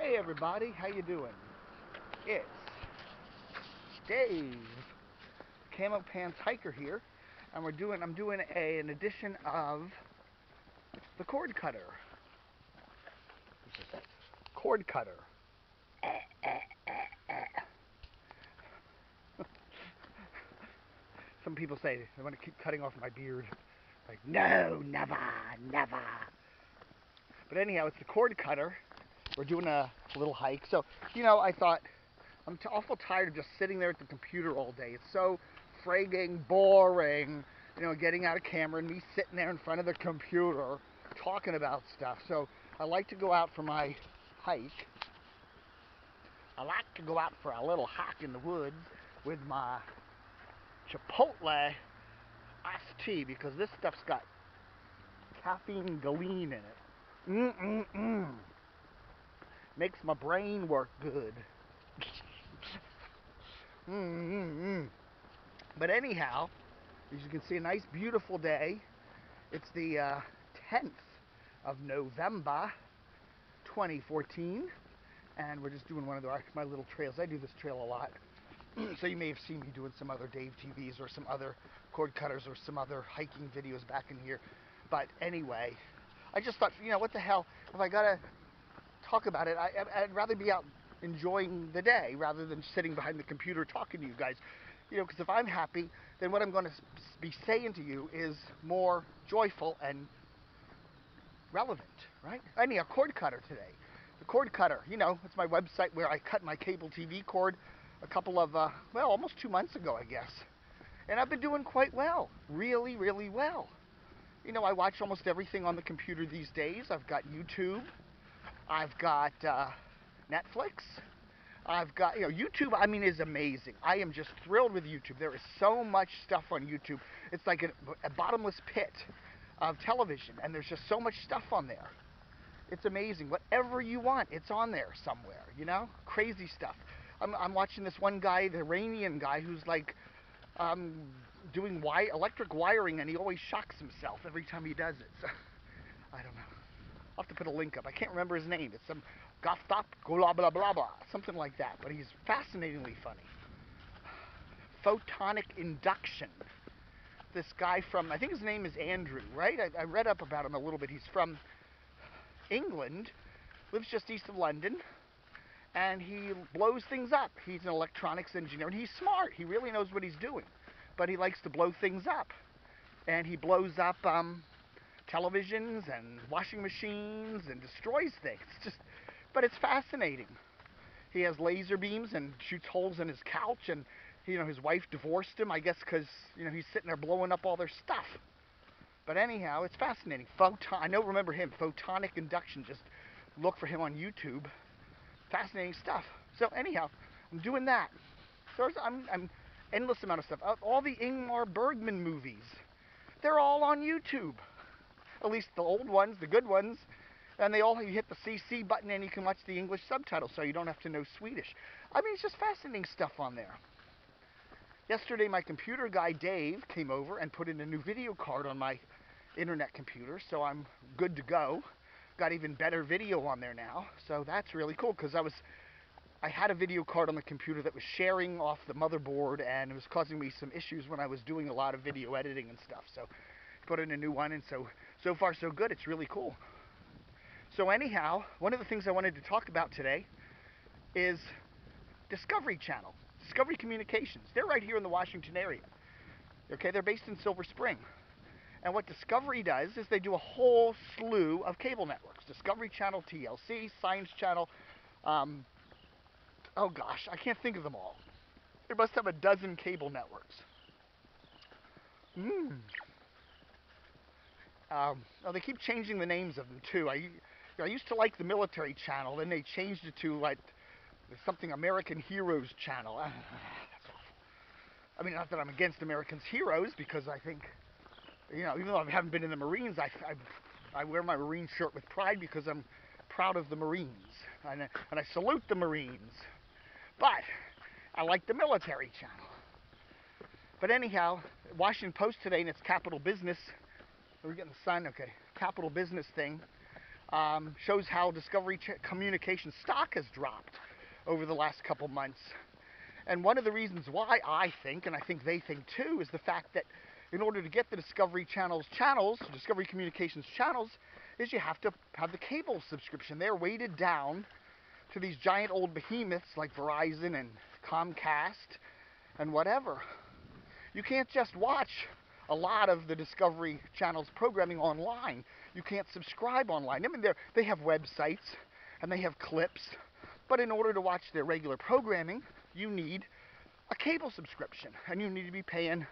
Hey everybody, how you doing? It's Dave, Camo Pants Hiker here, and I'm doing an edition of the cord cutter. Cord cutter. Some people say they want to keep cutting off my beard. Like, no, never, never. But anyhow, it's the cord cutter. We're doing a little hike. So, I thought, I'm awful tired of just sitting there at the computer all day. It's so frigging boring, getting out a camera and me sitting there in front of the computer talking about stuff. So I like to go out for my hike. I like to go out for a little hike in the woods with my Chipotle iced tea because this stuff's got caffeine galeen in it. Makes my brain work good. But anyhow, as you can see, a nice, beautiful day. It's the 10th of November, 2014, and we're just doing one of my little trails. I do this trail a lot, so you may have seen me doing some other Dave TVs or some other cord cutters or some other hiking videos back in here. But anyway, I just thought, what the hell, if I gotta talk about it, I'd rather be out enjoying the day rather than sitting behind the computer talking to you guys. Because if I'm happy, then what I'm going to be saying to you is more joyful and relevant, right? I need a cord cutter today. The cord cutter, it's my website where I cut my cable TV cord a couple of, almost 2 months ago, I guess. And I've been doing quite well. Really, really well. I watch almost everything on the computer these days. I've got YouTube. I've got Netflix. I've got, YouTube, is amazing. I am just thrilled with YouTube. There is so much stuff on YouTube. It's like a bottomless pit of television, and there's just so much stuff on there. It's amazing. Whatever you want, it's on there somewhere, Crazy stuff. I'm watching this one guy, the Iranian guy, who's like doing electric wiring, and he always shocks himself every time he does it. So, I don't know. I'll have to put a link up. I can't remember his name. It's some Gothop, blah, blah, blah, blah, something like that. But he's fascinatingly funny. Photonic induction. This guy from, I think his name is Andrew, right? I read up about him a little bit. He's from England, lives just east of London, and he blows things up. He's an electronics engineer, and he's smart. He really knows what he's doing. But he likes to blow things up. And he blows up televisions and washing machines and destroys things. But it's fascinating. He has laser beams and shoots holes in his couch, and his wife divorced him, I guess, because he's sitting there blowing up all their stuff. But anyhow, it's fascinating. I remember him, photonic induction. Just look for him on YouTube. Fascinating stuff. So anyhow, I'm doing that. So I'm endless amount of stuff. All the Ingmar Bergman movies, they're all on YouTube. At least the old ones, the good ones. And you hit the CC button and you can watch the English subtitles, so you don't have to know Swedish. It's just fascinating stuff on there. Yesterday, my computer guy, Dave, came over and put in a new video card on my internet computer, so I'm good to go. Got even better video on there now, so that's really cool, because I had a video card on the computer that was sharing off the motherboard, and it was causing me some issues when I was doing a lot of video editing and stuff, so put in a new one, and so far so good. It's really cool. So anyhow, one of the things I wanted to talk about today is Discovery Channel, Discovery Communications. They're right here in the Washington area. Okay, they're based in Silver Spring. And what Discovery does is they do a whole slew of cable networks. Discovery Channel, TLC, Science Channel. Oh gosh, I can't think of them all. They must have a dozen cable networks. They keep changing the names of them too. I used to like the Military Channel, then they changed it to like something American Heroes Channel. That's awful. Not that I'm against Americans' heroes, because I think, even though I haven't been in the Marines, I wear my Marine shirt with pride because I'm proud of the Marines, and I salute the Marines. But I like the Military Channel. But anyhow, Washington Post today in its Capital Business, we're getting the sun, okay, Capital Business thing, shows how Discovery Communications stock has dropped over the last couple months. And one of the reasons why I think, and I think they think too, is the fact that in order to get the Discovery Discovery Communications channels, is you have to have the cable subscription. They're weighted down to these giant old behemoths like Verizon and Comcast and whatever. You can't just watch a lot of the Discovery Channel's programming online. You can't subscribe online. I mean, they have websites and they have clips, but in order to watch their regular programming, you need a cable subscription, and you need to be paying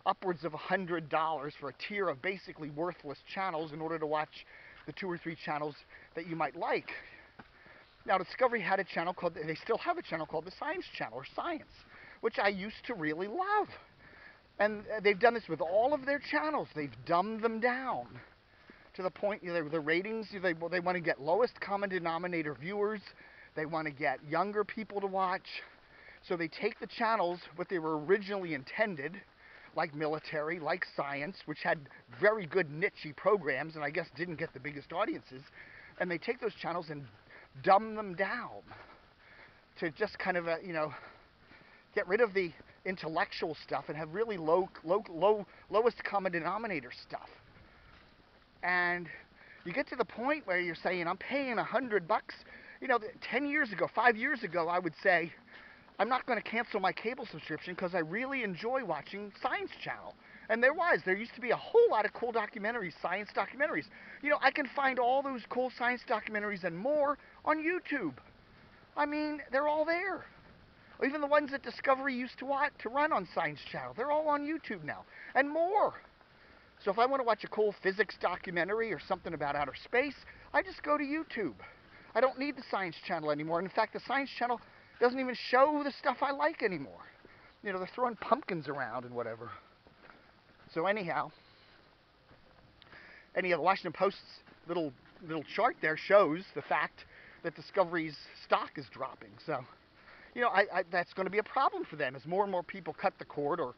upwards of $100 for a tier of basically worthless channels in order to watch the 2 or 3 channels that you might like. Now, Discovery had a channel called, they still have a channel called the Science Channel, or Science, which I used to really love. And they've done this with all of their channels. They've dumbed them down to the point, the ratings, they want to get lowest common denominator viewers. They want to get younger people to watch. So they take the channels, what they were originally intended, like military, like science, which had very good niche programs and I guess didn't get the biggest audiences, and they take those channels and dumb them down to just kind of, get rid of the intellectual stuff and have really lowest common denominator stuff. And you get to the point where you're saying, I'm paying $100. 10 years ago, 5 years ago, I would say, I'm not going to cancel my cable subscription because I really enjoy watching Science Channel. And there used to be a whole lot of cool documentaries, science documentaries. I can find all those cool science documentaries and more on YouTube. I mean, they're all there. Even the ones that Discovery used to run on Science Channel, they're all on YouTube now, and more. So if I want to watch a cool physics documentary or something about outer space, I just go to YouTube. I don't need the Science Channel anymore. And in fact, the Science Channel doesn't even show the stuff I like anymore. They're throwing pumpkins around and whatever. So anyhow, the Washington Post's little chart there shows the fact that Discovery's stock is dropping. So, that's going to be a problem for them as more and more people cut the cord or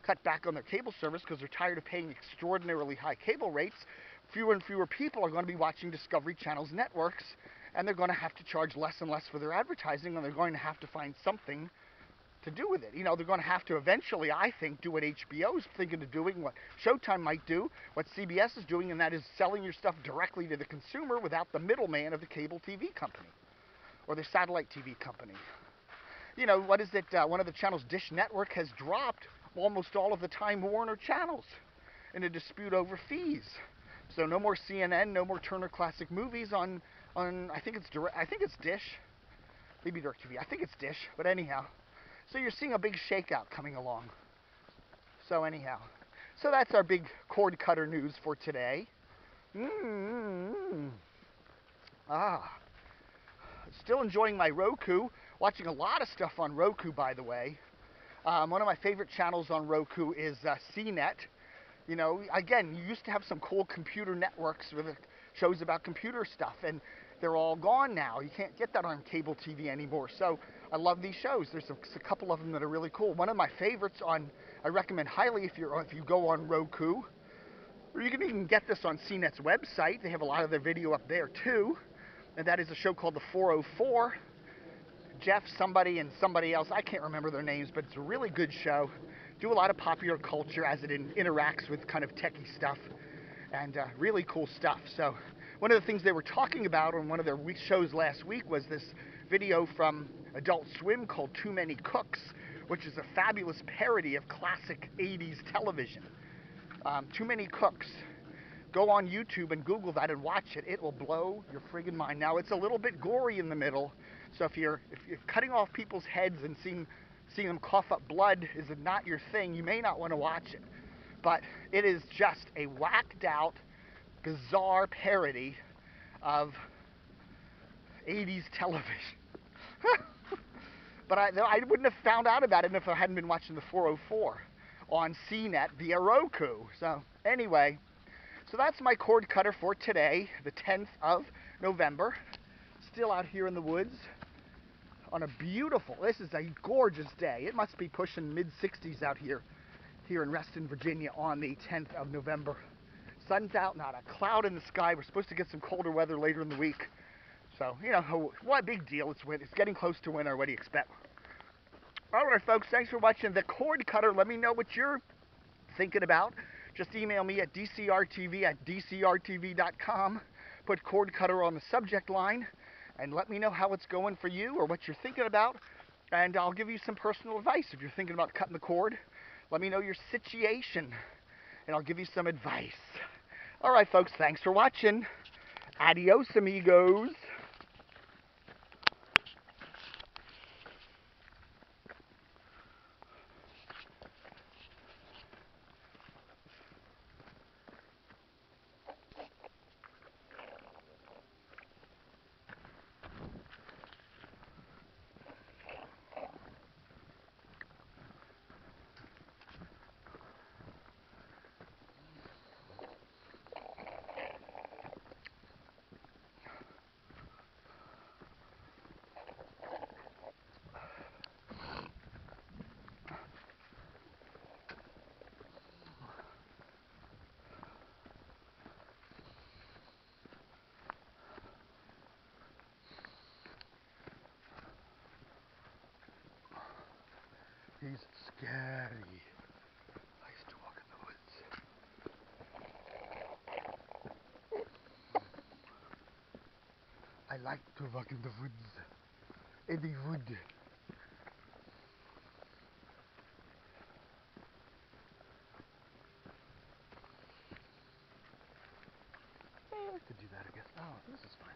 cut back on their cable service because they're tired of paying extraordinarily high cable rates. Fewer and fewer people are going to be watching Discovery Channel's networks, and they're going to have to charge less and less for their advertising, and they're going to have to find something to do with it. They're going to have to eventually, I think, do what HBO's thinking of doing, what Showtime might do, what CBS is doing, and that is selling your stuff directly to the consumer without the middleman of the cable TV company or the satellite TV company. What is it? One of the channels, Dish Network, has dropped almost all of the Time Warner channels in a dispute over fees. So no more CNN, no more Turner Classic Movies on I think it's Dish, maybe DirecTV. I think it's Dish, but anyhow. So you're seeing a big shakeout coming along. So anyhow, so that's our big cord cutter news for today. Still enjoying my Roku. Watching a lot of stuff on Roku, by the way. One of my favorite channels on Roku is CNET. Again, you used to have some cool computer networks with shows about computer stuff, and they're all gone now. You can't get that on cable TV anymore. So I love these shows. There's a couple of them that are really cool. One of my favorites I recommend highly if you go on Roku, or you can even get this on CNET's website. They have a lot of their video up there too, and that is a show called The 404. Jeff, somebody, and somebody else. I can't remember their names, but it's a really good show. Do a lot of popular culture as it interacts with kind of techie stuff, and really cool stuff. So one of the things they were talking about on one of their shows last week was this video from Adult Swim called Too Many Cooks, which is a fabulous parody of classic 80s television. Too Many Cooks. Go on YouTube and Google that and watch it. It will blow your friggin' mind. Now, it's a little bit gory in the middle, so if you're cutting off people's heads and seeing them cough up blood is not your thing, you may not want to watch it. But it is just a whacked out, bizarre parody of 80s television. But I wouldn't have found out about it if I hadn't been watching the 404 on CNET via Roku. So anyway, so that's my cord cutter for today, the 10th of November. Still out here in the woods on a this is a gorgeous day. It must be pushing mid-60s out here in Reston, Virginia on the 10th of November. Sun's out, not a cloud in the sky. We're supposed to get some colder weather later in the week. So, you know, what a big deal. It's getting close to winter. What do you expect? All right, folks, thanks for watching The Cord Cutter. Let me know what you're thinking about. Just email me at dcrtv@dcrtv.com. Put Cord Cutter on the subject line and let me know how it's going for you or what you're thinking about. And I'll give you some personal advice. If you're thinking about cutting the cord, let me know your situation and I'll give you some advice. All right, folks, thanks for watching. Adios, amigos. He's scary. I used to walk in the woods. I like to walk in the woods. In the wood. I could do that, I guess. Oh, this is fine.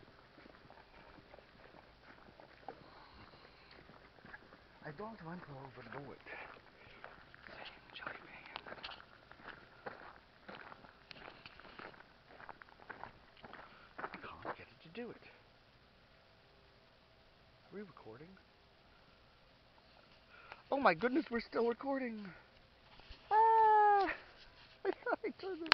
I don't want to overdo it. Same jelly bean. I can't get it to do it. Are we recording? Oh my goodness, we're still recording. Ah! I thought I turned it.